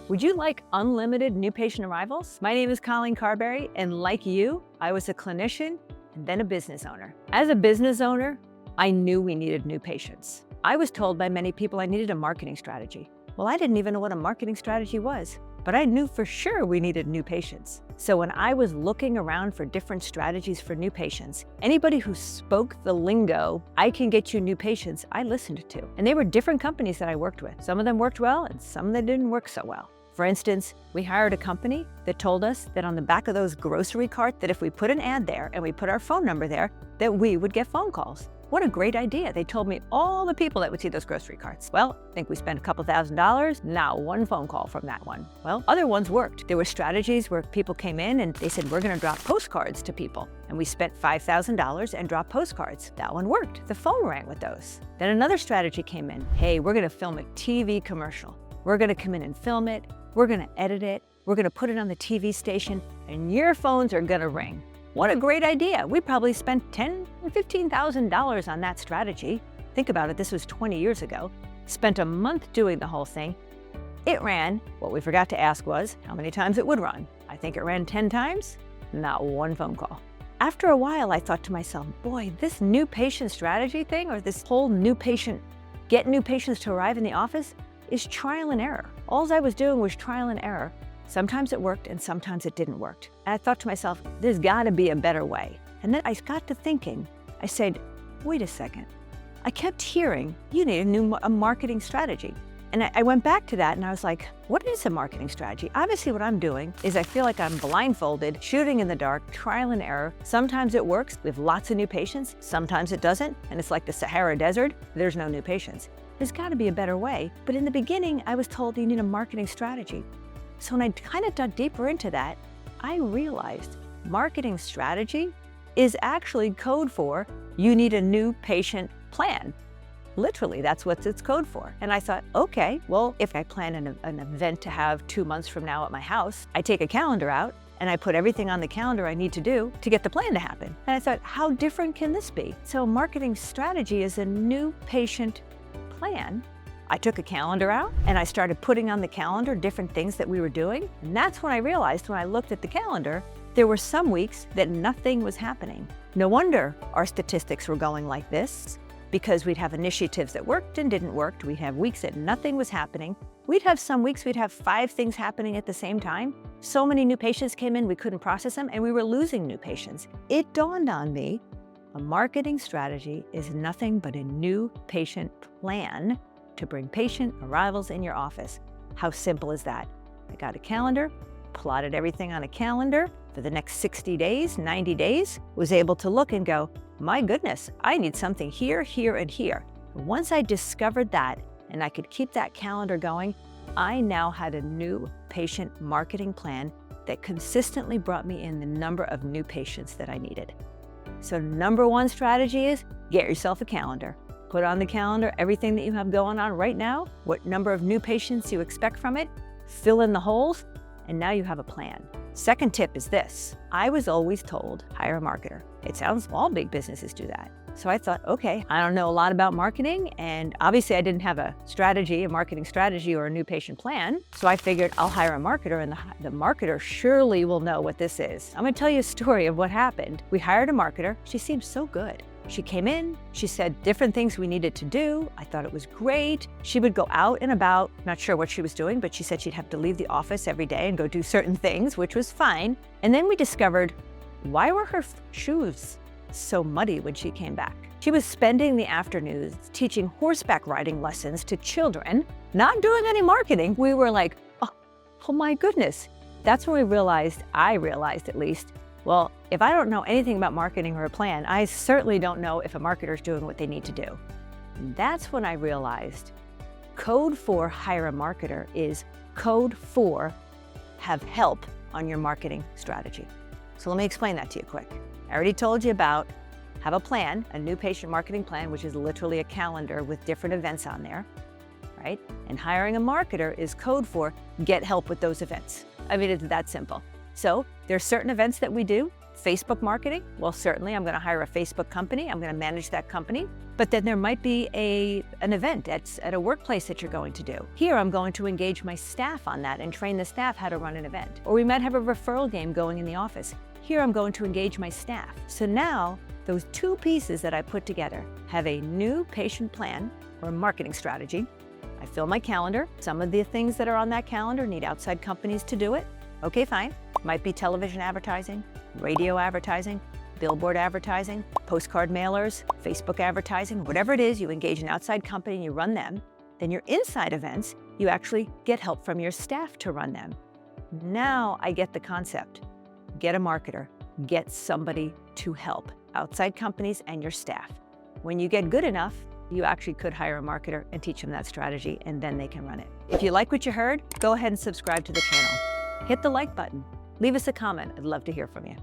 Would you like unlimited new patient arrivals? My name is Coleen Carberry, and like you, I was a clinician and then a business owner. As a business owner, I knew we needed new patients. I was told by many people I needed a marketing strategy. Well, I didn't even know what a marketing strategy was, but I knew for sure we needed new patients. So when I was looking around for different strategies for new patients, anybody who spoke the lingo, I can get you new patients, I listened to. And they were different companies that I worked with. Some of them worked well and some that didn't work so well. For instance, we hired a company that told us that on the back of those grocery carts, that if we put an ad there and we put our phone number there, that we would get phone calls. What a great idea. They told me all the people that would see those grocery carts. Well, I think we spent a couple $1,000s, not one phone call from that one. Well, other ones worked. There were strategies where people came in and they said, we're gonna drop postcards to people. And we spent $5,000 and dropped postcards. That one worked. The phone rang with those. Then another strategy came in. Hey, we're gonna film a TV commercial. We're gonna come in and film it. We're gonna edit it. We're gonna put it on the TV station and your phones are gonna ring. What a great idea. We probably spent $10,000 or $15,000 on that strategy. Think about it, this was 20 years ago. Spent a month doing the whole thing. It ran. What we forgot to ask was how many times it would run. I think it ran 10 times, not one phone call. After a while, I thought to myself, boy, this new patient strategy thing, or this whole get new patients to arrive in the office is trial and error. All I was doing was trial and error. Sometimes it worked and sometimes it didn't work. And I thought to myself, there's gotta be a better way. And then I got to thinking, I said, wait a second. I kept hearing, you need a marketing strategy. And I went back to that and I was like, what is a marketing strategy? Obviously what I'm doing is I feel like I'm blindfolded, shooting in the dark, trial and error. Sometimes it works, we have lots of new patients. Sometimes it doesn't, and it's like the Sahara Desert, there's no new patients. There's gotta be a better way. But in the beginning, I was told you need a marketing strategy. So when I kind of dug deeper into that, I realized marketing strategy is actually code for you need a new patient plan. Literally, that's what it's code for. And I thought, okay, well, if I plan an event to have 2 months from now at my house, I take a calendar out and I put everything on the calendar I need to do to get the plan to happen. And I thought, how different can this be? So marketing strategy is a new patient plan. I took a calendar out and I started putting on the calendar different things that we were doing. And that's when I realized when I looked at the calendar, there were some weeks that nothing was happening. No wonder our statistics were going like this, because we'd have initiatives that worked and didn't work. We'd have weeks that nothing was happening. We'd have some weeks we'd have 5 things happening at the same time. So many new patients came in, we couldn't process them, and we were losing new patients. It dawned on me, a marketing strategy is nothing but a new patient plan to bring patient arrivals in your office. How simple is that? I got a calendar, plotted everything on a calendar for the next 60 days, 90 days, was able to look and go, my goodness, I need something here, here, and here. Once I discovered that and I could keep that calendar going, I now had a new patient marketing plan that consistently brought me in the number of new patients that I needed. So number 1 strategy is get yourself a calendar. Put on the calendar everything that you have going on right now, what number of new patients you expect from it, fill in the holes, and now you have a plan. Second tip is this. I was always told, hire a marketer. It sounds all big businesses do that. So I thought, okay, I don't know a lot about marketing, and obviously I didn't have a marketing strategy or a new patient plan. So I figured I'll hire a marketer, and the marketer surely will know what this is. I'm gonna tell you a story of what happened. We hired a marketer. She seemed so good. She came in, she said different things we needed to do. I thought it was great. She would go out and about, not sure what she was doing, but she said she'd have to leave the office every day and go do certain things, which was fine. And then we discovered, why were her shoes so muddy when she came back? She was spending the afternoons teaching horseback riding lessons to children, not doing any marketing. We were like, oh my goodness. That's when I realized at least, well, if I don't know anything about marketing or a plan, I certainly don't know if a marketer's doing what they need to do. And that's when I realized code for hire a marketer is code for have help on your marketing strategy. So let me explain that to you quick. I already told you about have a plan, a new patient marketing plan, which is literally a calendar with different events on there, right? And hiring a marketer is code for get help with those events. I mean, it's that simple. So there's certain events that we do Facebook marketing? Well, certainly I'm going to hire a Facebook company. I'm going to manage that company. But then there might be an event at a workplace that you're going to do. Here, I'm going to engage my staff on that and train the staff how to run an event. Or we might have a referral game going in the office. Here, I'm going to engage my staff. So now, those two pieces that I put together have a new patient plan or marketing strategy. I fill my calendar. Some of the things that are on that calendar need outside companies to do it. Okay, fine. Might be television advertising, radio advertising, billboard advertising, postcard mailers, Facebook advertising, whatever it is, you engage an outside company and you run them. Then your inside events, you actually get help from your staff to run them. Now I get the concept. Get a marketer, get somebody to help, outside companies and your staff. When you get good enough, you actually could hire a marketer and teach them that strategy, and then they can run it. If you like what you heard, go ahead and subscribe to the channel. Hit the like button. Leave us a comment. I'd love to hear from you.